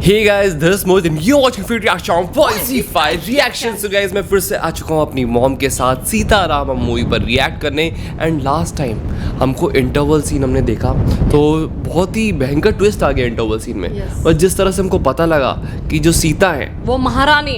Hey guys, this is Mohit and you're watching Free Reaction Policy 5 Reaction. So guys, मैं फिर से आ चुका हूँ अपनी मॉम के साथ सीताराम मूवी पर रिएक्ट करने. एंड लास्ट टाइम हमको इंटरवल सीन हमने देखा तो बहुत ही भयंकर ट्विस्ट आ गया इंटरवल सीन में. और जिस तरह से हमको पता लगा कि जो सीता है वो महारानी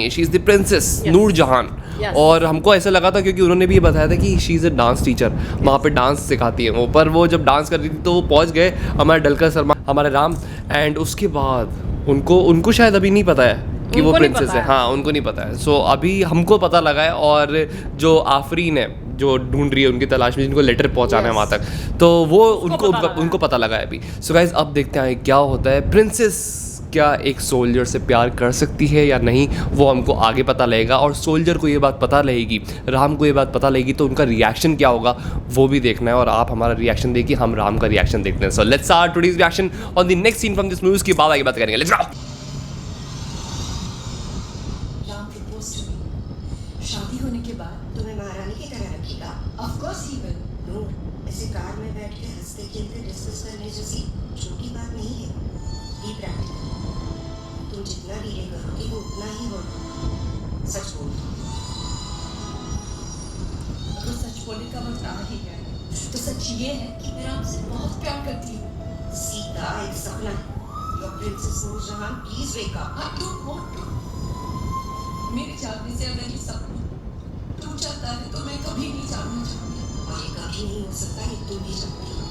है, she is the princess Noorjahan. और हमको ऐसा लगा था क्योंकि उन्होंने भी ये बताया था कि she is a dance teacher, वहाँ पे डांस सिखाती है वो. पर वो जब डांस कर रही थी तो वो पहुँच गए हमारे डलकर शर्मा, हमारे राम. एंड उसके बाद उनको शायद अभी नहीं पता है कि वो प्रिंसेस है. हाँ, उनको नहीं पता है. सो अभी हमको पता लगा है. और जो आफरीन है जो ढूंढ रही है उनकी तलाश में, जिनको लेटर पहुंचाना है वहाँ तक, तो वो उनको पता लगा है अभी. सो गाइज अब देखते हैं क्या होता है. प्रिंसेस क्या एक सोल्जर से प्यार कर सकती है या नहीं, वो हमको आगे पता लगेगा. और सोल्जर को ये बात पता लगेगी, राम को ये बात पता लगेगी, तो उनका रिएक्शन क्या होगा वो भी देखना है. और आप हमारा रिएक्शन देखिए, हम राम का रिएक्शन देखते हैं. So let's start today's reaction on the next scene from this movie. उसके बाद आगे बात करेंगे. Let's go. शादी होने के बाद तुम्हें महारानी की तरह रखेगा. Of course he will. No, ऐसे कार में बैठ के हंसते खेलते डिस्कस करने जैसी छोटी बात नहीं है. Be practical. तुम जितना डीले करोगे वो उतना ही होगा. सच बोल. अगर सच बोलने का वक्त आ ही गया तो सच ये है कि मैं आपसे बहुत प्यार करती हूँ. सीता एक सपना है. Your princess Noorjahan, please wake up. I don't want to. मेरे जागने से अगर ये सपना टूट जाता है तो मैं कभी नहीं जागना चाहूंगी. और ये कभी नहीं हो सकता ये तुम भी जानती हो.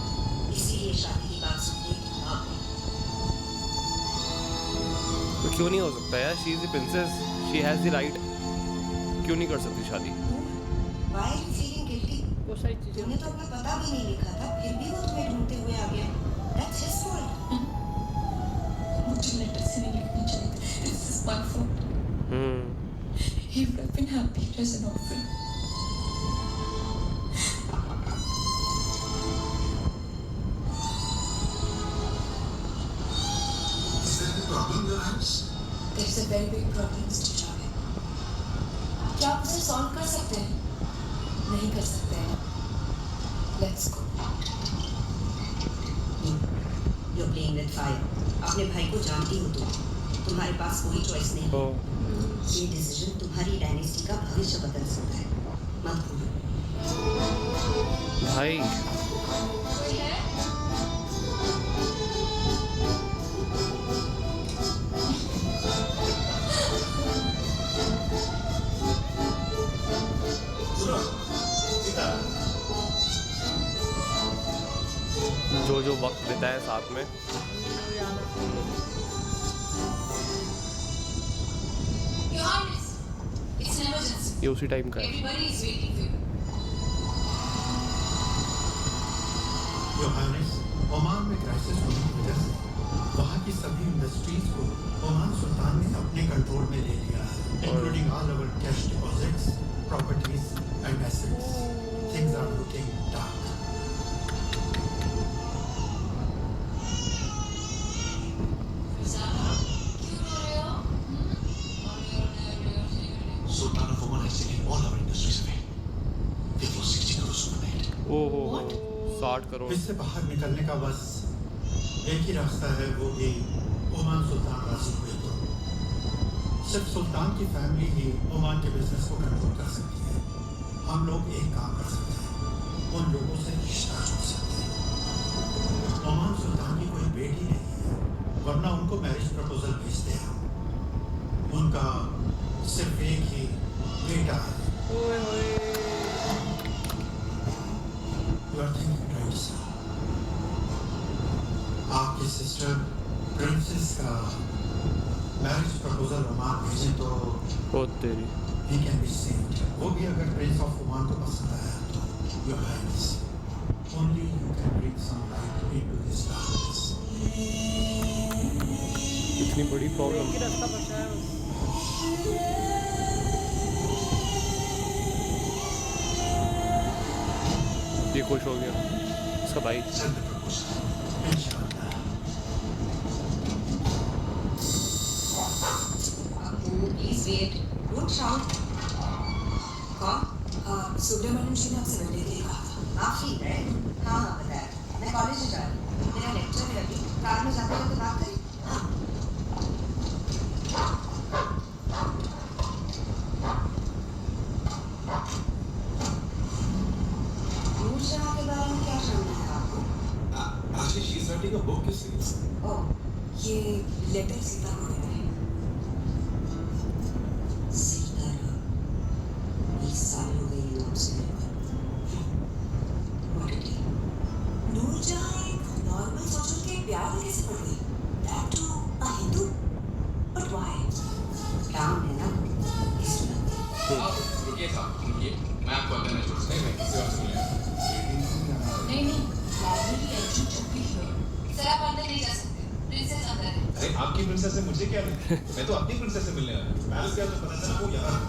इसीलिए शादी की बात सुनते ही तुम आ गई. तो क्यों नहीं हो सकता यार? She is the princess, she has the right. क्यों नहीं कर सकती शादी? Why are you feeling guilty? वो सारी चीजें. तुमने तो अपना पता भी नहीं लिखा था, फिर भी वो तुम्हें ढूंढते हुए आ गया. That's his fault. मुझे लेटर से नहीं लिखना चाहिए. This is my fault. He would have been happy as an orphan. Is there a problem in your house? There's a very big problem, Mr. Javed. क्या आप उसे सॉल्व कर सकते हैं? नहीं कर सकते हैं. Let's go. You're playing with fire. अपने भाई को जानती हो तुम. तुम्हारे पास कोई चॉइस नहीं है. ये डिसीजन तुम्हारी डायनेस्टी का भविष्य बदल सकता है. मत भूलो. भाई कोई है? सुनो, सीता. जो वक्त देता है साथ में. Your Highness, it's an emergency. ये उसी टाइम का है. Everybody is waiting for you. Your Highness, Oman में क्राइसिस होने की वजह से वहाँ की सभी इंडस्ट्रीज को ओमान सुल्तान ने अपने कंट्रोल में ले लिया है, including all our cash deposits, properties and assets. Things are looking dark. Sultan of Oman has taken all our industries away. They've lost 60 crores overnight. ओहो 60 करोड़. इससे बाहर निकलने का बस एक ही रास्ता है, वो भी ओमान सुल्तान राजी हुए तो. सिर्फ सुल्तान की फैमिली ही ओमान के बिजनेस को कंट्रोल कर सकती है. हम लोग एक काम कर सकते हैं, उन लोगों से रिश्ता जोड़ सकते हैं. ओमान सुल्तान की कोई बेटी नहीं है, वरना उनको मैरिज प्रपोजल भेजते हैं. उनका सिर्फ एक ही बेटा है. You are thinking right, sir. आपकी सिस्टर प्रिंसेस का मैरिज प्रपोजल ओमान भेजे तो ओ तेरी. he can be saved. वो भी अगर प्रिंस ऑफ ओमान को पसंद आया तो. Your Highness, only you can bring some light into this darkness. इतनी बड़ी प्रॉब्लम. रास्ता बचा है. ये खुश हो गया इसका भाई. Send the proposal. Inshallah. Please wait. Don't shout. कौन? सुब्रमण्यम जी ने आपसे मिलने के लिए कहा था. आप ही है? हाँ बताया. मैं कॉलेज जा रही हूँ. मेरा लेक्चर है अभी. कार में जाते जाते बात करें. मैंने लेटर सीधा हो गया है। सितारा 20 साल हो गए नाम सुने पर। What a day. नूरजहां एक नॉर्मल सोचल के प्यार में कैसे पड़ गई? That too a Hindu? But why? काम है ना इसलिए। आप रुकिए साहब, रुकिए, मैं आपको अंदर नहीं छोड़ सकता, मैं किसी और से मिलूंगा। नहीं नहीं, लाइब्रेरी एंट्री चुप्पी है। सर आप अंदर नहीं जा सकते, प्रिंसेस अंदर है। अरे आपकी प्रिंसेस से मुझे क्या लेना? मैं तो अपनी प्रिंसेस से मिलने आया हूँ। पैलेस गया तो पता चला वो यहाँ है।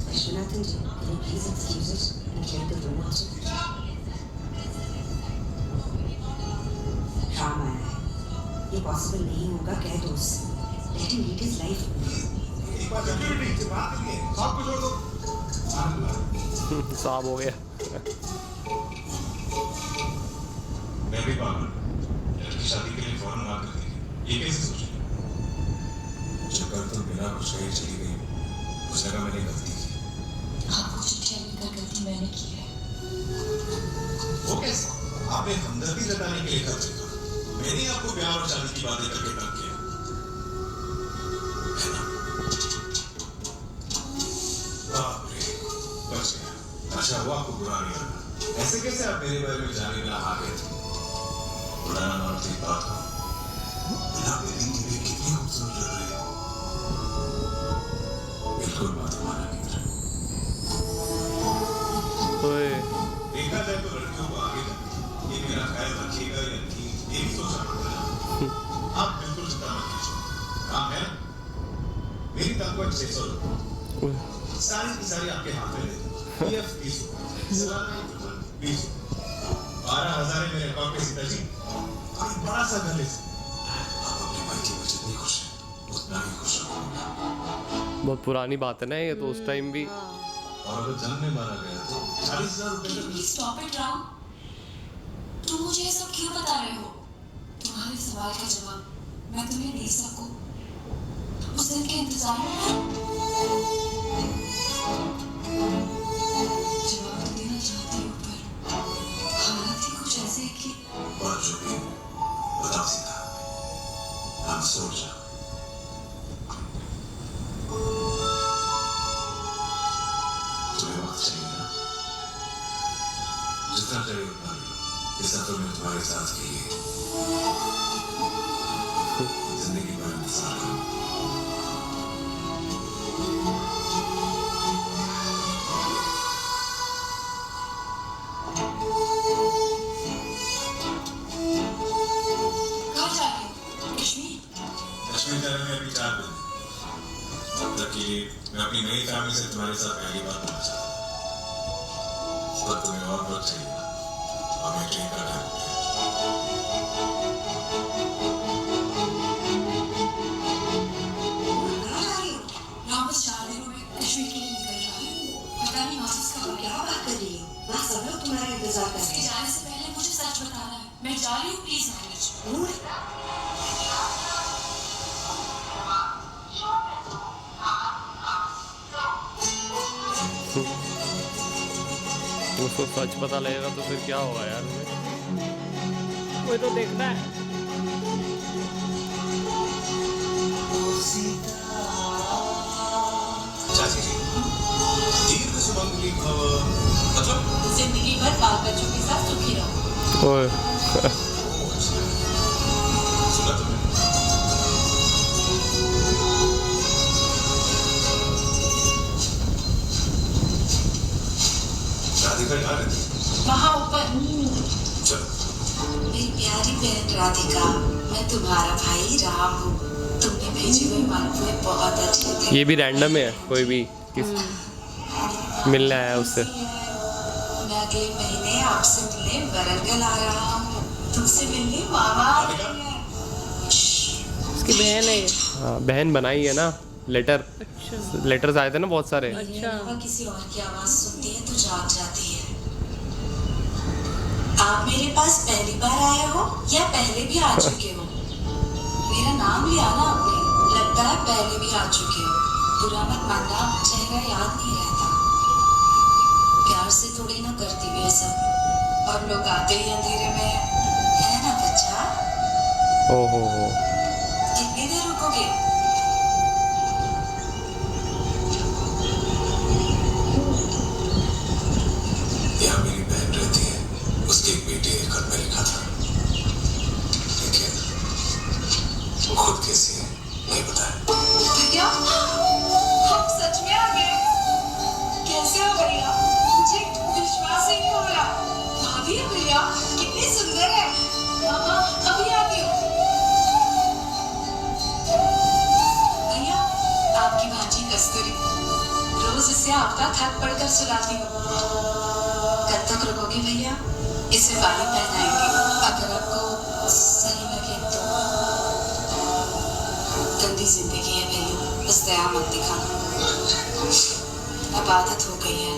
विश्वनाथन जी, can you please excuse us and clear the room also? Ram आया है। ये पॉसिबल नहीं होगा, कह दो उससे। Let him lead his life. एक बार सिक्योरिटी से बात करिए, साहब को छोड़ दो। साहब हो गया। मैं भी पागल, लड़की शादी के लिए फौरन ना कर दी। ये कैसे सोचा? जब कल तुम बिना कुछ कहे चली गई, उस जगह मैंने गलती की। आपको चिट्ठियां लिखकर गलती मैंने की है। वो कैसे? आपने हमदर्दी जताने के लिए खत लिखा। मैंने आपको प्यार और शादी की बातें करके तंग किया, है ना? बाप रे, बच गया। अच्छा हुआ आपको बुरा नहीं लगा। ऐसे कैसे आप मेरे बारे में जाने बिना आ गए थे? बुलाना मानो तो एक बात को, बिना बेली की भी कितनी खूबसूरत लग रही है। बिल्कुल बात माना नहीं था। ओए देखा जाए तो लड़कियों को आगे जाके ये मेरा ख्याल रखिएगा या नहीं, ये भी सोचना पड़ता है। आप बिल्कुल चिंता मत कीजिए, काम है ना? मेरी तनख्वाह 600 रुपये, सारी की सारी आपके हाथ में दे दूँ। PF 20 रुपये, सालाना 20 रुपये, 12,000 है मेरे अकाउंट में। सीता जी, कोई बड़ा सा घर ले सकते हैं। आप अपने भाई की वजह जितनी खुश हैं, उतना ही खुश रखोगे। बहुत पुरानी बात है ना ये तो, उस टाइम भी। और अगर जंग में मारा गया तो 40,000 रुपये का प्लीज स्टॉप इट राम। तुम मुझे ये सब क्यों बता रहे हो? तुम्हारे सवाल का जवाब मैं तुम्हें दे सकूं उस दिन के इंतजार में जवाब तो देना चाहती हूँ, पर हालात ही कुछ ऐसे हैं कि और जो भी बताओ सीता, हम सो जाओ। तुम्हें वक्त चाहिए ना? जितना चाहिए उतना लो। इस हफ्ते में तुम्हारे साथ के लिए जिंदगी भर इंतजार करूंगा। कहाँ जा रहे हो? कश्मीर? कश्मीर जाने में अभी 4 दिन, मतलब कि मैं अपनी नई फैमिली से तुम्हारे साथ पहली बार मिलना चाहता हूँ। पर तुम्हें और वक्त चाहिए और मैं ट्रेन का टाइम हो गया। कहाँ जा रही हो? राम बस 4 दिनों में कश्मीर के लिए निकल रहा है। पता नहीं मासिस कब क्या आएगा। बात कर रही हो? वहाँ सब लोग तुम्हारा इंतजार कर उसके रहे हैं। जाने से पहले मुझे सच बताना है। मैं जा रही हूँ, प्लीज मैनेज। नूर, उसको सच पता लगेगा तो फिर क्या होगा यार हमें। कोई तो देखना है। चाची जी, दीर्घ सुमंगली भव, मतलब जिंदगी भर बाल बच्चों के साथ सुखी रहो। ओए सुना तुमने? राधिका यहाँ रहती है? वहाँ ऊपर चलो। मेरी प्यारी बहन राधिका, मैं तुम्हारा भाई राम हूँ। तुमने भेजे हुए मालपुए बहुत अच्छे थे। ये भी रैंडम है, कोई भी किस मिलने आया उससे। मैं अगले महीने आपसे मिलने वरंगल आ रहा हूँ। तुमसे मिलने मामा आ रहे हैं। उसकी बहन है ये। हाँ बहन बनाई है ना, लेटर लेटर्स आए थे ना बहुत सारे। अच्छा। वह किसी और की आवाज सुनती है तो जाग जाती है। आप मेरे पास पहली बार आए हो या पहले भी आ चुके हो? मेरा नाम लिया ना आपने, लगता है पहले भी आ चुके हो। बुरा मत मानना, चेहरा याद नहीं रहता। प्यार से थोड़ी ना करती भी है सब, और लोग आते ही अंधेरे में है ना बच्चा। ओहो हो। कितनी देर रुकोगे? यहाँ मेरी बहन रहती है, उसकी एक बेटी ने खत में लिखा था, लेकिन वो खुद कैसी है नहीं बताया। भैया, हम सच में आ गए। कैसे हो भैया? मुझे विश्वास ही नहीं हो रहा। भाभी है भैया, कितनी सुंदर है। मामा, अभी आ गई हूँ। भैया, आपकी भांजी कस्तूरी रोज इसे आपका खत पढ़कर सुलाती हूँ। कब तक रुकोगे भैया? इसे बाली पहनाएंगे, अगर आपको सही लगे तो। गंदी जिंदगी है भैया, बस दया मत दिखाना। अब आदत हो गई है,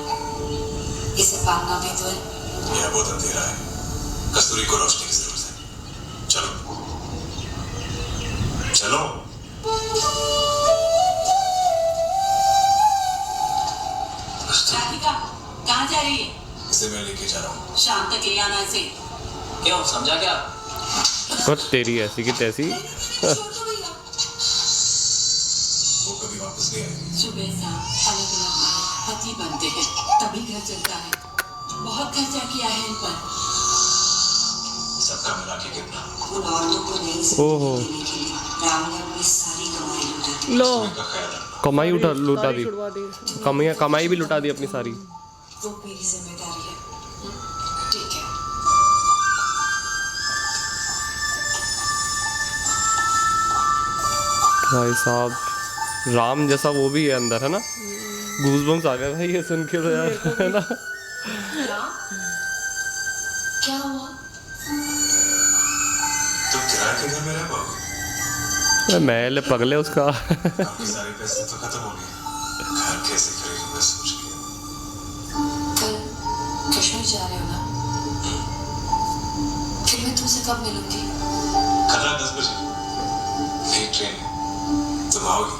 इसे पालना भी तो है। यह बहुत अंधेरा है, कस्तूरी को रोशनी की जरूरत है। चलो चलो। राधिका, कहाँ जा रही है? इसे मैं लेके जा रहा हूँ। शाम तक ले आना इसे। क्यों, समझा क्या? बस तेरी ऐसी की तैसी। छोड़ दो भैया। वो कभी वापस नहीं आएगी। सुबह शाम अलग अलग पति बनते हैं, तभी घर चलता है। बहुत खर्चा किया है इन पर। सबका मिला के कितना? उन औरतों को नई ओहो। जिंदगी देने के लिए राम ने अपनी सारी कमाई लुटा दी। लो का ख्याल रखना। कमाई लुटा सारी दी, छुड़वा दी। कमाई भी लुटा दी अपनी सारी। वो मेरी जिम्मेदारी है। ठीक है। भाई साहब, राम जैसा वो भी है अंदर, है ना? गूज़बम्स आ गए भाई ये सुन के तो यार, है ना? राम, क्या हुआ? तुम किराए के घर में रह पाओगे? महल पगले उसका। आपके सारे पैसे तो खत्म हो गए। घर कैसे खरीदूंगा सोच के। कल कश्मीर जा रहे हो ना? फिर मैं तुमसे कब मिलूंगी? कल रात 10 बजे मेरी ट्रेन है, तुम आओगी?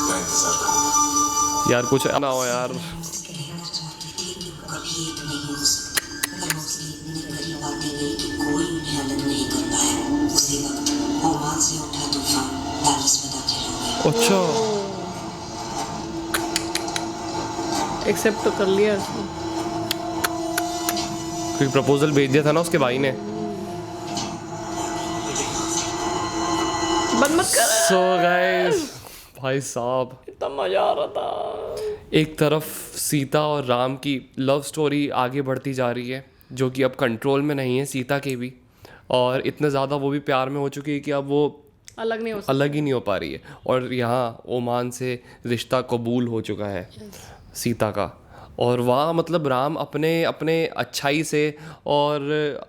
मैं इंतजार करूंगा। यार कुछ ना हो यार। कहना चाहती थी कि कभी एक नहीं हो सकता, मगर मोस्टली इतनी बड़ी बातें नहीं कि कोई उन्हें अलग नहीं कर पाया। उसी वक्त ओमान से उठा तूफान पेरिस में दाखिल हो गया। अच्छा, एक्सेप्ट तो कर लिया उसने। कोई प्रपोजल भेज दिया था ना उसके भाई ने। बंद मत कर। सो गाइस, भाई साहब, इतना मजा आ रहा था। एक तरफ सीता और राम की लव स्टोरी आगे बढ़ती जा रही है, जो कि अब कंट्रोल में नहीं है सीता के भी, और इतने ज़्यादा वो भी प्यार में हो चुकी है कि अब वो अलग नहीं हो सकता। अलग ही नहीं हो पा रही है। और यहाँ ओमान से रिश्ता कबूल हो चुका है सीता का, और वहाँ मतलब राम अपने अपने अच्छाई से और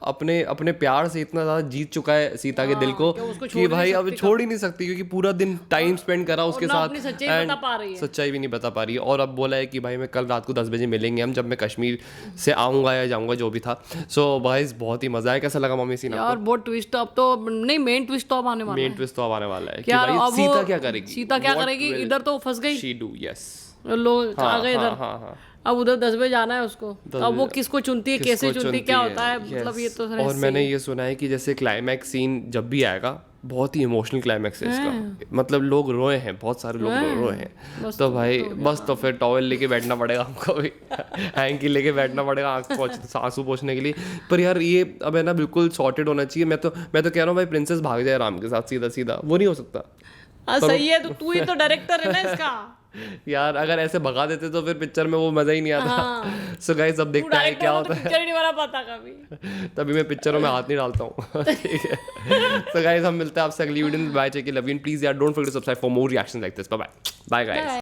अपने अपने प्यार से इतना ज़्यादा जीत चुका है सीता के दिल को कि उसको कि छोड़ भाई नहीं अब सकती छोड़ ही नहीं सकती, क्योंकि पूरा दिन टाइम स्पेंड करा उसके ना साथ अपनी सच्चाई and बता पा रही है। सच्चाई भी नहीं बता पा रही है। और अब बोला है कि भाई मैं कल रात को 10 बजे मिलेंगे हम, जब मैं कश्मीर से आऊँगा या जाऊँगा जो भी था। सो भाई बहुत ही मज़ा आया। कैसा लगा मम्मी सीन यार बहुत ट्विस्ट अब तो नहीं, मेन ट्विस्ट तो अब आने वाला मेन है। ट्विस्ट तो अब आने वाला है कि यार भाई अब वो सीता क्या करेगी, सीता क्या What करेगी? will इधर तो फंस गई, she do? Yes. लोग आ गए इधर। हाँ। अब उधर 10 बजे जाना है उसको। 10 अब वो बजे किसको चुनती है, किसको कैसे चुनती है, क्या होता है, Yes. मतलब ये तो और मैंने ये सुना है कि जैसे क्लाइमैक्स सीन जब भी आएगा, बहुत ही इमोशनल क्लाइमैक्स है इसका, मतलब लोग रोए हैं, बहुत सारे लोग रोए हैं। तो भाई बस तो फिर टॉवल लेके बैठना पड़ेगा हमको भी, हैंकी लेके बैठना पड़ेगा आंसू पोंछने के लिए। पर यार ये अब है ना बिल्कुल सॉर्टेड होना चाहिए। मैं तो कह रहा हूँ भाई प्रिंसेस भाग जाए राम के साथ सीधा सीधा, वो नहीं हो सकता सही है। तो तू ही तो डायरेक्टर है ना इसका। यार। अगर ऐसे भगा देते तो फिर पिक्चर में वो मजा ही नहीं आता। सो गाइस अब देखते हैं क्या होता है। पिक्चर ही नहीं बना पाता कभी। तभी मैं पिक्चरों में हाथ नहीं डालता हूँ। ठीक है। सो गाइस हम मिलते हैं आपसे अगली वीडियो में। Bye, take care, love you, please यार don't forget to subscribe for more reactions like this. Bye bye guys.